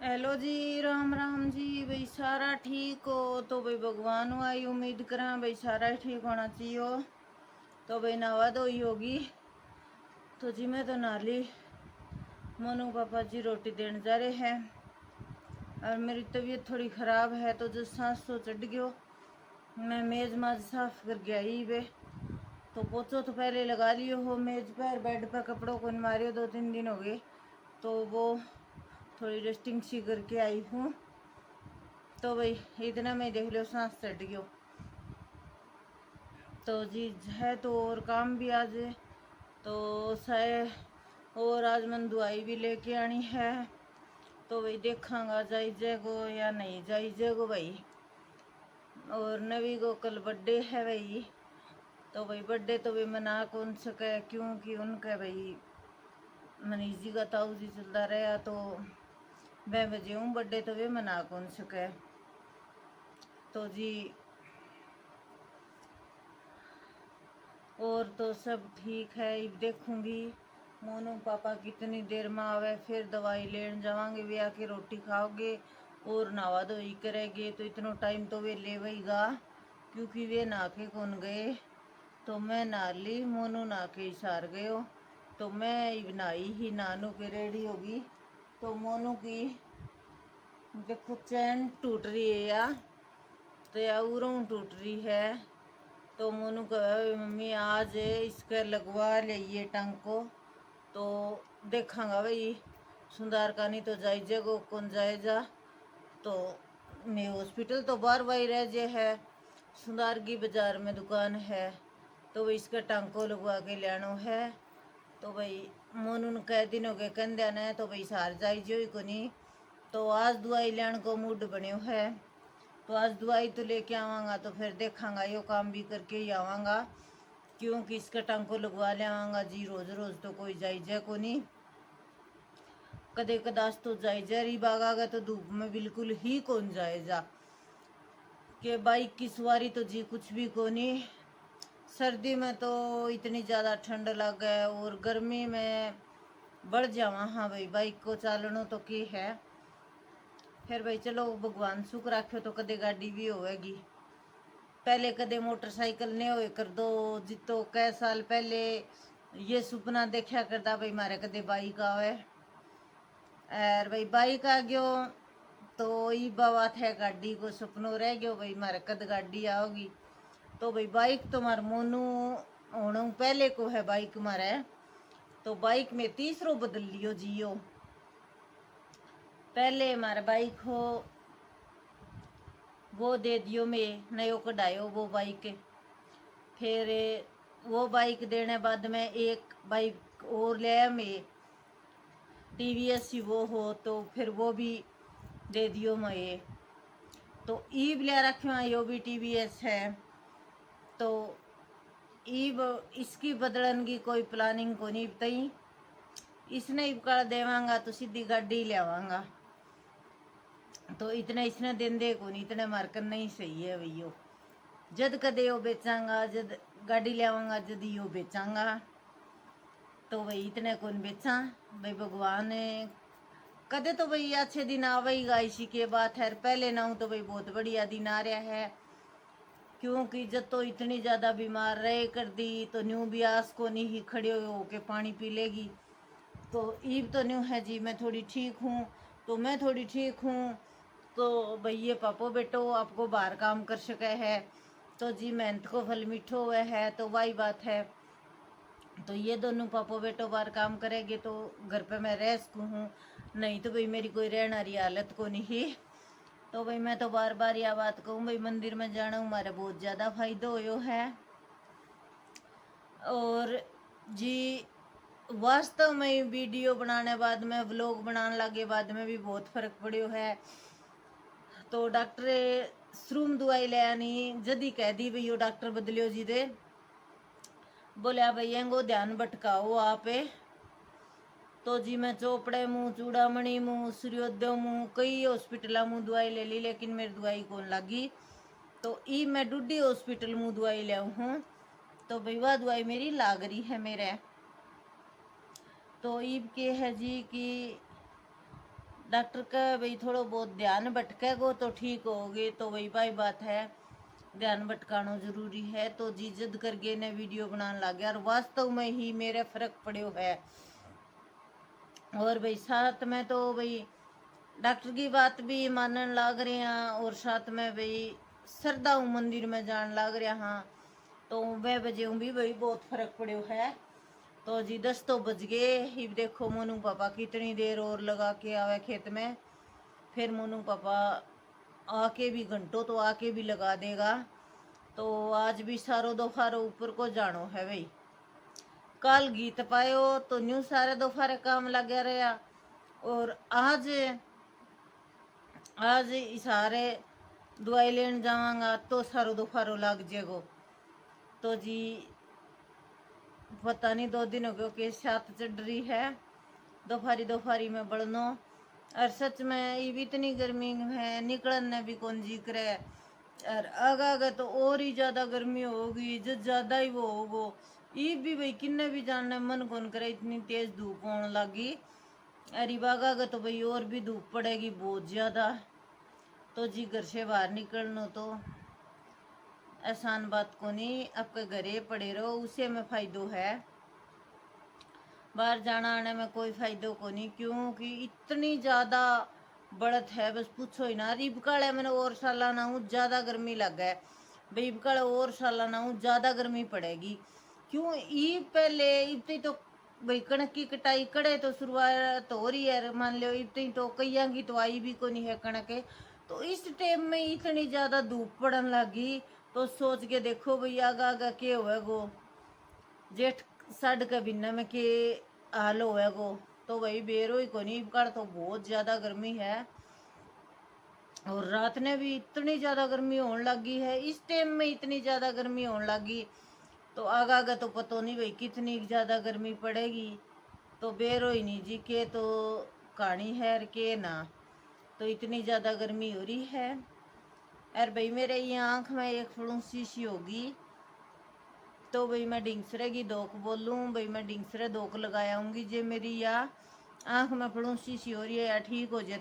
Hello जी, राम राम जी। भाई सारा ठीक हो तो भाई भगवान आई उम्मीद करा भाई सारा ही ठीक होना चाहिए। तो भाई नहा धोई होगी तो जी मैं तो नाली मोनू पापा जी रोटी देने जा रहे हैं और मेरी तबीयत थोड़ी ख़राब है तो जो सांस तो चढ़ गयो। मैं मेज़ माज साफ कर गया ही वे तो पोछो तो पहले लगा लियो हो मेज़ पर बेड पर कपड़ों को मारियो 2-3 दिन हो गए तो वो थोड़ी रेस्टिंग सी करके आई हूँ। तो भाई इतना में देख लो सांस चढ़ गयो तो जी है तो और काम भी आज तो शायद और आज मन दवाई भी लेके आनी है तो भाई देखांगा जाइजेगो या नहीं जाइजेगो भाई। और नवी को कल बर्थडे है भाई तो भाई बर्थडे तो भाई मना कौन सके क्योंकि उनका भाई मनीष जी का ताऊ जी चलता रहा तो वह बजे हूँ बर्थडे तो वे मना कौन सके। तो जी और तो सब ठीक है। अब देखूंगी मोनू पापा कितनी देर में आवे फिर दवाई लेने जावांगे वे आके रोटी खाओगे और नहा धोई करेंगे तो इतना टाइम तो वे ले वहीगा क्योंकि वे नहा के कौन गए तो मैं नहा ली मोनू नहा के इशार गयो तो मैं अब नहाई ही नानू के रेडी होगी तो मोनू की देखो चैन टूट रही है या तो या उरों टूट रही है तो मोनू कहे मम्मी आज इसका लगवा लिए टंग को तो देखांगा भाई सुंदर का नहीं तो जाइजेगो कौन जाएजा तो मैं हॉस्पिटल तो बार बार रह जे है सुंदर की बाजार में दुकान है तो भाई इसका टांको लगवा के लेनो है तो भाई मोनू ने कह दिनों के कंध्या ने तो भाई सार जाइजो को नहीं तो आज दवाई लेने को मूड बन्यो है तो आज दवाई तो लेके आवांगा तो फिर देखांगा यो काम भी करके ही आवांगा क्योंकि इसका टांको लगवा ले आवांगा जी रोज रोज तो कोई जाइजे को नहीं कदे कदाच तो जाइजे री बागा तो धूप में बिल्कुल ही कौन जाएजा कि बाइक की सवारी तो जी कुछ भी को नहीं। सर्दी में तो इतनी ज़्यादा ठंड लग है और गर्मी में बढ़ जावा। हाँ भाई बाइक को चालनो तो की है फिर भाई चलो भगवान सुख राख्यो तो कदे गाड़ी भी होएगी। पहले कदे मोटरसाइकिल ने होए कर दो जितो कई साल पहले ये सपना देखा करता भाई मारे कदे बाइक आवे और भाई बाइक आ गयो तो ई बात है गाड़ी को सपनों रह गयो भाई मारे कद गाड़ी आओगी तो भाई बाइक तो मार मोनू होने पहले को है बाइक मारे तो बाइक में तीसरो बदल लियो जियो। पहले हमारा बाइक हो वो दे दियो मैं नयो कढ़ायो वो बाइक फिर वो बाइक देने बाद में एक बाइक और ले आया मैं टीवीएस ही वो हो तो फिर वो भी दे दियो मैं तो ईब ले रखा यो भी टीवीएस है तो ईब इसकी बदलन की कोई प्लानिंग को नहीं बताई इसने ईब कर देवांगा तो सीधी गाड़ी ले आवांगा तो इतना इसने दिन दे को नहीं इतने मारकर नहीं सही है भैया जद कदे यो बेचांगा जद गाड़ी ले आवांगा जद यो बेचांगा तो भाई इतने कौन बेचा भाई भगवान कदे तो भाई अच्छे दिन आवेगा इसी के बात है पहले ना हूँ तो भाई बहुत बढ़िया दिन आ रहा है क्योंकि जब तो इतनी ज़्यादा बीमार रहे कर दी तो न्यू भी आस को नहीं ही खड़े हो के पानी पी लेगी तो ईब तो न्यू है जी मैं थोड़ी ठीक हूँ तो मैं थोड़ी ठीक हूँ तो भैया पापो बेटो आपको बाहर काम कर सके है तो जी मेहनत को फल मीठो हुआ है तो वही बात है तो ये दोनों पापो बेटो बाहर काम करेंगे तो घर पे मैं रह सकूँ हूँ नहीं तो भाई मेरी कोई रहना रही हालत को नहीं। तो भाई मैं तो बार बार यह बात कहूँ भाई मंदिर में जाना हमारे बहुत ज़्यादा फायदा हो है और जी वास्तव में वीडियो बनाने बाद में व्लॉग बनाने लगे बाद में भी बहुत फर्क पड़ो है तो डॉक्टर श्रूम दवाई ले आनी जदी कह दी भाई यो डॉक्टर बदलियो जी दे बोलिया भाई एंगो ध्यान भटकाओ आप तो जी मैं चोपड़े मुँह चूड़ामणि मुँह सूर्योदय मुँह कई हॉस्पिटल मुँह दवाई ले ली लेकिन मेरी दवाई कौन लगी तो ई मैं डूडी हॉस्पिटल मुँह दवाई ले हूँ तो भाई वह दवाई मेरी लाग रही है मेरे तो ईब के है जी कि डॉक्टर का भाई थोड़ा बहुत ध्यान भटकेगो तो ठीक होगे, तो वही भाई बात है, ध्यान भटकाना जरूरी है। तो जी जिद करके ने वीडियो बनाने लग गया और वास्तव में ही मेरे फर्क पड़ो है। और भाई साथ में तो भाई डॉक्टर की बात भी मानने लग रहे हैं, और साथ में भाई श्रद्धा मंदिर में जान लग रहा हाँ। तो वह बजे भी भाई बहुत फर्क पड़ो है। तो जी 10 तो बज गए ही। देखो मोनू पापा कितनी देर और लगा के आवे खेत में, फिर मोनू पापा आके भी घंटों तो आके भी लगा देगा। तो आज भी सारो दोफारो ऊपर को जानो है भाई। कल गीत पायो तो न्यू सारे दोफारे काम लगे रहा, और आज आज सारे दवाई लेने जावांगा तो सारो दोफारो लग जेगो। तो जी पता नहीं 2 दिन हो गए कि छत चढ़ रही है, दोपहरी दोपहरी में बढ़नो। और सच में ये भी इतनी गर्मी है निकलने भी कौन जी करे। और आगा आगा तो और ही ज्यादा गर्मी होगी, जो ज्यादा ही वो होगो। ये भी भाई किन्ने भी जानने मन कौन करे, इतनी तेज धूप होने लगी। अरे बागा आगा तो भाई और भी धूप पड़ेगी बहुत ज्यादा। तो जी घर से बाहर निकलना तो आसान बात को नहीं, आपके घरे पड़े रहो उसे में फायदो है, बाहर जाना आने में कोई फायदो को नहीं। क्योंकि इतनी ज़्यादा बढ़त है बस पूछो ही ना। रिबकाले मैंने और सालाना हूँ ज़्यादा गर्मी लग है भाई, बकाले और सालाना हूँ ज़्यादा गर्मी पड़ेगी। क्यों ई पहले इतनी तो भाई कणक की कटाई कड़े तो शुरुआत हो रही है, मान लो इतनी तो कईया की तो आई भी को नहीं है कणक। तो इस टाइम में इतनी ज़्यादा धूप पड़न लगी, तो सोच के देखो भाई आगा आगा के होएगो, जेठ साढ़ के बिना में के हाल होएगो। तो भाई बेरो ही को नहीं कर, तो बहुत ज़्यादा गर्मी है। और रात ने भी इतनी ज़्यादा गर्मी होने लगी है, इस टाइम में इतनी ज़्यादा गर्मी होने लगी। तो आगा आगा तो पता नहीं भाई कितनी ज़्यादा गर्मी पड़ेगी। तो बेरो ही नहीं जी के तो कहानी है के ना। तो इतनी ज़्यादा गर्मी हो रही है। अरे भाई मेरे ये आँख में एक फुंसी सी होगी, तो भाई मैं डिंगसरे की दोक बोलूँ भाई, मैं डिंगसरे दोक लगाऊंगी जे मेरी या आँख में फुंसी सी हो रही है या ठीक हो जाए।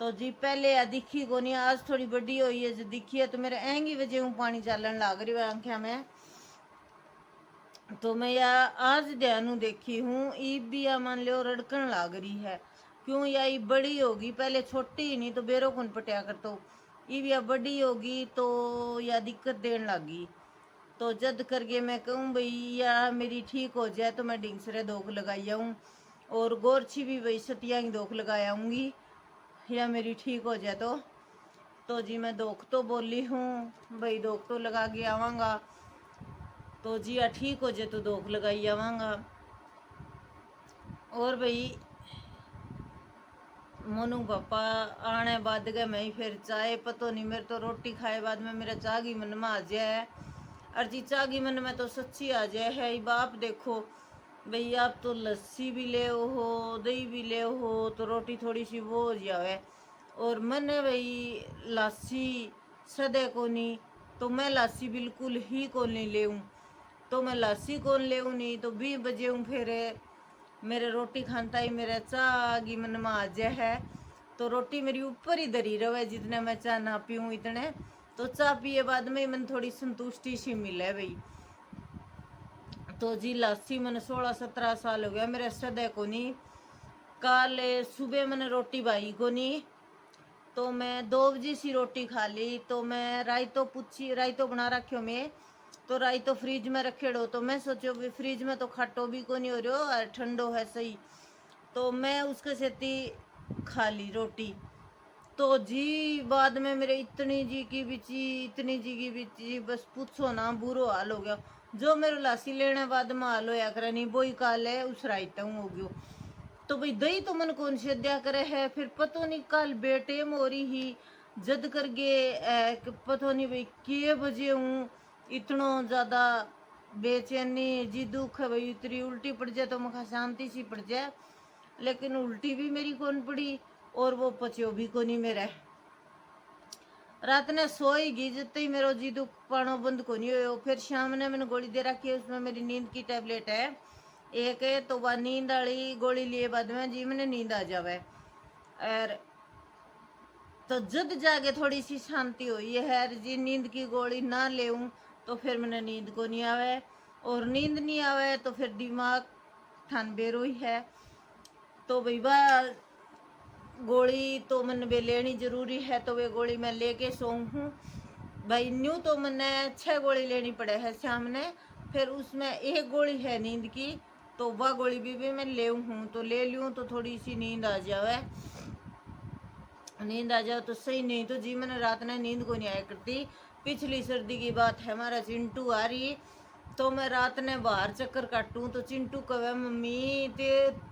तो जी पहले या दिखी को नहीं, आज थोड़ी बड़ी हुई है जो दिखी है। तो मेरे एंगी वजह हूँ पानी चालन लग रही है आँखें में। तो मैं या आज ध्यान देखी हूँ ईब भी या मान लो रड़कन लाग रही है। क्यों या ये बड़ी होगी, पहले छोटी ही नहीं तो बेरो कौन पटिया कर, तो ईब या बड़ी होगी तो या दिक्कत देने लगी। तो जद करके मैं कहूँ भाई या मेरी ठीक हो जाए तो मैं डिंगसरे दोख लगाई आऊँ, और गोरछी भी भाई सतिया की दोख लगाया आऊँगी या मेरी ठीक हो जाए। तो जी मैं दोख तो बोली हूँ भाई, दोख तो लगा के आवांगा। तो जी या ठीक हो जाए तो दोख लगाई आवांगा। और भाई मोनू पापा आने बाद गए मैं फिर चाय पतो नहीं, मेरे तो रोटी खाए बाद में मेरा चाह की मन में आ जाए। और जी चाह की मन में तो सच्ची आ जाए है। बाप देखो भाई आप तो लस्सी भी ले हो दही भी ले हो तो रोटी थोड़ी सी वो हो जाए। और मैंने भाई लस्सी सदे को नहीं, तो मैं लस्सी बिल्कुल ही को नहीं ले। तो मैं लस्सी कौन ले नहीं, तो 20 बजे हूँ फिर मेरे रोटी खानता ही मेरा चाह की मन में आ जाए है। तो रोटी मेरी ऊपर ही धरी रहे जितने मैं चाह ना पीऊँ इतने। तो चाह पिए बाद में मन थोड़ी संतुष्टि सी मिले भाई। तो जी लस्सी मैंने 16-17 साल हो गया मेरे सदे को नहीं। कल सुबह मैंने रोटी भाई को नहीं, तो मैं 2 बजे सी रोटी खा ली। तो मैं रायतो पूछी, रायतो बना रखियो मैं, तो रायतो फ्रिज में रखेड़ो। तो मैं सोचो भी फ्रिज में तो खट्टो भी को नहीं हो रही और ठंडो है सही। तो मैं उसके सेती खा ली रोटी। तो जी बाद में मेरे इतनी जी की बिची, इतनी जी की बिची बस पूछो ना, बुरो हाल हो गया। जो मेरे लासी लेने बाद में हाल होया करे नहीं वो ही काल है उस रायता हो गयो। तो भाई दही तो मन कौन से दिया करे है, फिर पतो नहीं कल बेटे मोरी ही जद कर गए पतो नहीं भाई के बजे हूँ इतना ज्यादा बेचैनी जी दुख है भाई। इतनी उल्टी पड़ जाए तो मुखा शांति सी पड़ जाए, लेकिन उल्टी भी मेरी कौन पड़ी और वो पचो भी को नहीं मेरा। रात ने सोएगी जितने ही मेरा जी दुख पानो बंद को नहीं हो। फिर शाम ने मैंने गोली दे रखी है, उसमें मेरी नींद की टैबलेट है एक है। तो वह नींद वाली गोली लिए बाद में जी मैंने नींद आ जावे। और तो जद जाके थोड़ी सी शांति हुई है जी। नींद की गोली ना लेऊं तो फिर मैंने नींद को नहीं आवे, और नींद नहीं आवे तो फिर दिमाग ठान बेरोई है। तो भाई बा गोली तो मैंने वे लेनी जरूरी है, तो वे गोली मैं लेके सोऊं हूँ भाई। न्यू तो मैंने 6 गोली लेनी पड़े है शाम ने, फिर उसमें एक गोली है नींद की, तो वह गोली भी मैं ले हूँ, तो ले लूँ तो थोड़ी सी नींद आ जावे। नींद आ जाओ तो सही, नहीं तो जी मैंने रात ने नींद को नहीं आया करती। पिछली सर्दी की बात है, हमारा चिंटू आ रही तो मैं रात ने बाहर चक्कर काटूं तो चिंटू कहे मम्मी ते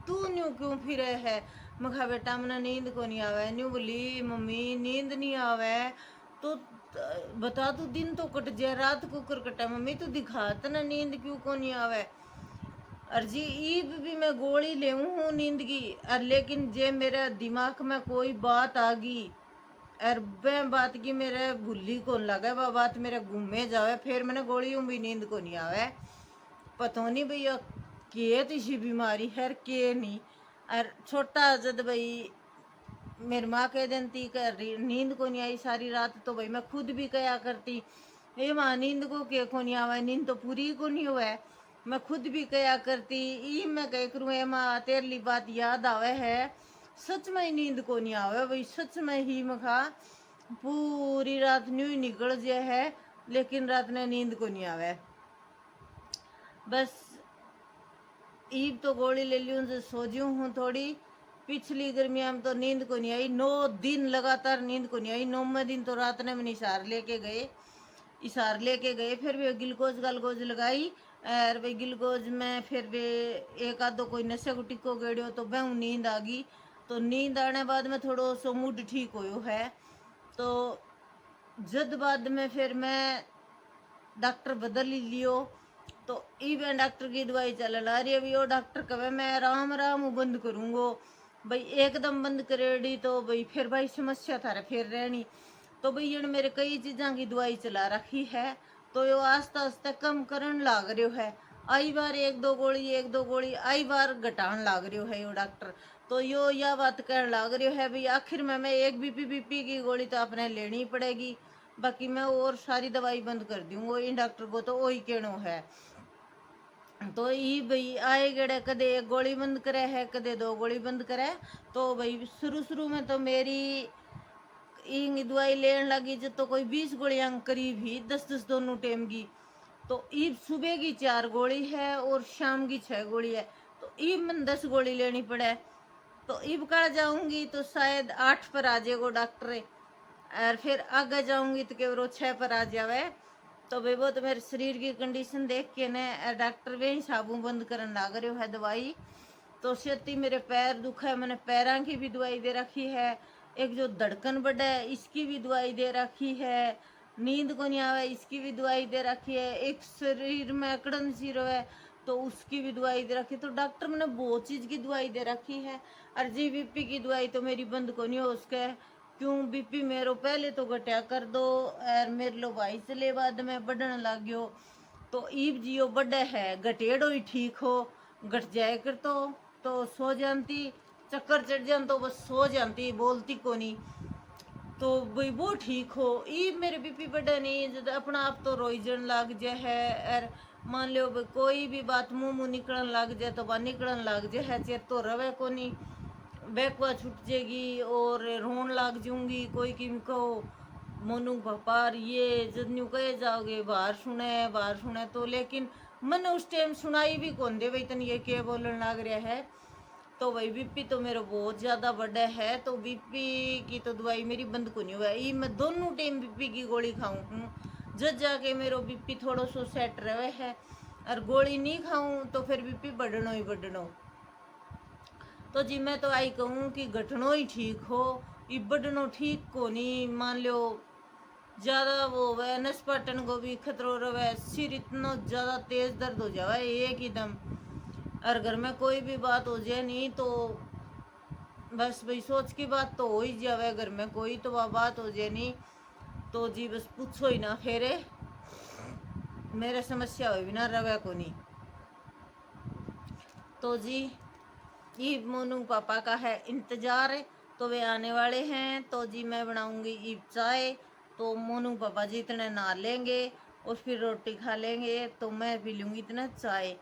तू न्यू क्यों फिरे है। मैं कहा बेटा मैंने नींद को नहीं आवे। न्यू बोली मम्मी नींद नहीं आवे तो बता तू दिन तो कट जाए रात को कर कटा मम्मी तू दिखा तना नींद क्यों को नहीं आवे। और जी ईब भी मैं गोली ले हूँ नींद की, और लेकिन जे मेरे दिमाग में कोई बात आ गई और वह बात की मेरे भूली कौन लगे, वह बात मेरे घूमे जावे, फिर मैंने गोली भी नींद को नहीं आवे। पता नहीं भैया के तीसी बीमारी है के नहीं। और छोटा जद भाई मेरी माँ कह देती कर नींद को नहीं आई सारी रात, तो भाई मैं खुद भी कया करती ये माँ नींद को के को नहीं आवा, नींद तो पूरी को नहीं हुआ है। मैं खुद भी कया करती ई मैं कह करूँ ए माँ तेरली बात याद आवे है, सच में नींद को नहीं आवे भाई। सच में ही मखा पूरी रात न्यू ही निकल जाए है, लेकिन रात ने नींद को नहीं आवे। बस ईब तो गोली ले ली हूँ, सो जी हूँ थोड़ी। पिछली गर्मियाँ में तो नींद को नहीं आई, 9 दिन लगातार नींद को नहीं आई। 9वें दिन तो रात ने मैंने इशार लेके गए, फिर भी गिलकोज गलगोज लगाई, और भाई गिलकोज में फिर भी एक आधो कोई नशे को टिक्को गेड़ियो तो वह नींद आ गई। तो नींद आने बाद में थोड़ो सो मूड ठीक हो है। तो जद बाद में फिर मैं डॉक्टर बदल ही लियो, तो इवन डॉक्टर की दवाई चल ला रही है भी। वो डॉक्टर कहे मैं आराम आराम बंद करूँगो भाई, एकदम बंद करेड़ी तो भाई फिर भाई समस्या थारे फिर रहनी। तो भाई ये मेरे कई चीज़ों की दवाई चला रखी है, तो यो आस्ते आस्ते कम करन लाग रही है। आई बार एक दो गोली आई बार घटान लाग रही है यो डॉक्टर। तो यो यह बात कहने लाग रही है भाई आखिर में मैं एक बीपी की गोली तो आपने लेनी ही पड़ेगी, बाकी मैं और सारी दवाई बंद कर दूँ। इन डॉक्टर को तो वही कहना है। तो ये भाई आए गड़े कदे एक गोली बंद करे है कदे 2 गोली बंद करे। तो भाई शुरू में तो मेरी इंग दवाई लेने लगी जब तो कोई 20 गोलियां करीब ही 10 दोनों टाइम की। तो ईब सुबह की 4 गोली है और शाम की 6 गोली है, तो ईब मन 10 गोली लेनी पड़े। तो ईब कर जाऊंगी तो शायद 8 पर आ जाएगा डॉक्टर, और फिर आगे जाऊंगी तो केवल 6 पर आ जावे। तो भाई वो तो मेरे शरीर की कंडीशन देख के ने डॉक्टर वे हिसाबू बंद करने लग रहे है दवाई। तो छेती मेरे पैर दुखा है, मैंने पैरों की भी दवाई दे रखी है, एक जो धड़कन बढ़ा है इसकी भी दवाई दे रखी है, नींद को नहीं आवे इसकी भी दवाई दे रखी है, एक शरीर में अकड़न सी रहे तो उसकी भी दवाई दे रखी है। तो डॉक्टर मैंने बहुत चीज़ की दवाई दे रखी है। और जी बीपी की दवाई तो मेरी बंद को नहीं हो उसके, क्यों बीपी मेरो पहले तो घटिया कर दो और मेरे लो भाई चले बाद में बढ़ने लग गयो। तो ईब जियो बड़े है घटेड़ो ही ठीक हो, घट जाए कर तो सो जानती, चक्कर चढ़ जान तो बस सो जानती बोलती को नहीं। तो भाई वो ठीक हो। ईब मेरे बीपी बढ़े नहीं जब अपना आप तो रोईजन लग जाए है, और मान लो कोई भी बात मुंह निकलन लग जाए तो वह निकलन लग जाए है, चेत तो रवे को नहीं बैकवा छूट जाएगी और रोन लग जाऊंगी। कोई किम कहो मोनू भपार ये जदन्यू कहे जाओगे बाहर सुने तो, लेकिन मन उस टाइम सुनाई भी कौन दे भाई तन ये क्या बोलने लग रहा है। तो भाई बीपी तो मेरा बहुत ज़्यादा बड़ा है, तो बीपी की तो दवाई मेरी बंद को नहीं हुआ ये मैं दोनों टाइम बीपी की गोली खाऊं हूँ जब जाके मेरा बीपी थोड़ा सो सेट रहे है। और गोली नहीं खाऊं तो फिर बीपी बढ़नो ही बढ़नो। तो जी मैं तो आई कहूँ कि घटनो ही ठीक हो, ये बढ़नो ठीक को नहीं। मान लो ज़्यादा वो वह नसपाटन को भी खतरो रहे, सिर इतना ज़्यादा तेज दर्द हो जाए एक ही दम, और घर में कोई भी बात हो जाए नहीं तो बस भाई सोच की बात तो हो ही जावे, घर में कोई तो वह बात हो जाए नहीं तो जी बस पूछो ही ना फेरे मेरे समस्या हो बिना रवे को नहीं। तो जी ये मोनू पापा का है इंतजार, तो वे आने वाले हैं। तो जी मैं बनाऊंगी ईब चाय। तो मोनू पापा जी इतने नहा लेंगे और फिर रोटी खा लेंगे, तो मैं पी लूँगी इतना चाय।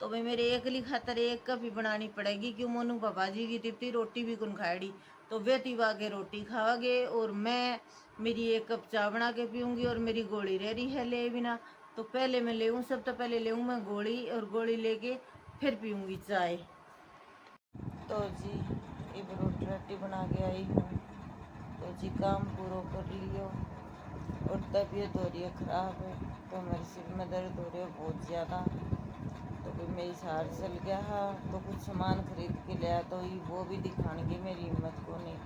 तो भाई मेरे एकली खातर एक कप ही बनानी पड़ेगी, क्यों मोनू पापा जी की तिप्ती रोटी भी कौन खाएगी। तो वे तिवा के रोटी खाओगे और मैं मेरी एक कप चाय बना के पीऊँगी और मेरी गोली रह रही है ले बिना। तो पहले मैं ले सब तो पहले ले मैं गोली, और गोली लेके फिर पीऊँगी चाय। तो जी एक रोटी रोटी बना के आई हूँ। तो जी काम पूरा कर लियो और तबीयत हो रही है ख़राब है। तो मेरे सिर में दर्द हो रही है बहुत ज़्यादा। तो फिर मेरी सार चल गया है, तो कुछ सामान खरीद के लिया, तो ये वो भी दिखाने की मेरी हिम्मत को नहीं।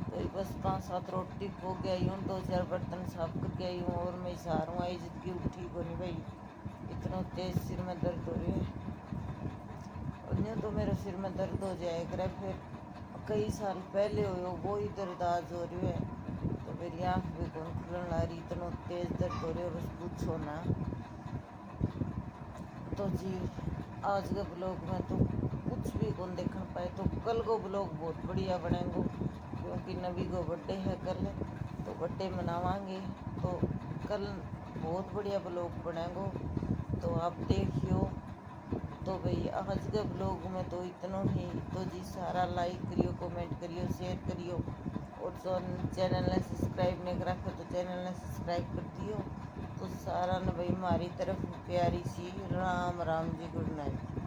तो ये बस 5-7 रोटी खो के आई हूँ, 2-4 बर्तन साफ करके आई हूँ और मैं सार हूँ आई जितकी उठी को नहीं भाई, इतना तेज़ सिर में दर्द हो रही है। और नहीं तो मेरे सिर में दर्द हो जाए करे, फिर कई साल पहले हो वो ही दर्द आज हो रही है। तो मेरी आँख भी कौन खुलन ला रही, इतना तेज़ दर्द हो रही है बस पूछो ना। तो जी आज के ब्लॉग में तो कुछ भी कौन देखना पाए, तो कल को ब्लॉग बहुत बढ़िया बनेंगे, क्योंकि नबी को बर्थडे है कल, तो बर्थडे मनावांगे। तो कल बहुत बढ़िया ब्लॉग बनेंगे, तो आप देखियो। तो भाई आज के ब्लॉग में तो इतना ही। तो जी सारा लाइक करियो, कमेंट करियो, शेयर करियो, और चैनल ने सब्सक्राइब नहीं करा तो चैनल ने सब्सक्राइब कर दियो। तो सारा ने भाई हमारी तरफ प्यारी सी राम राम जी, गुड नाइट।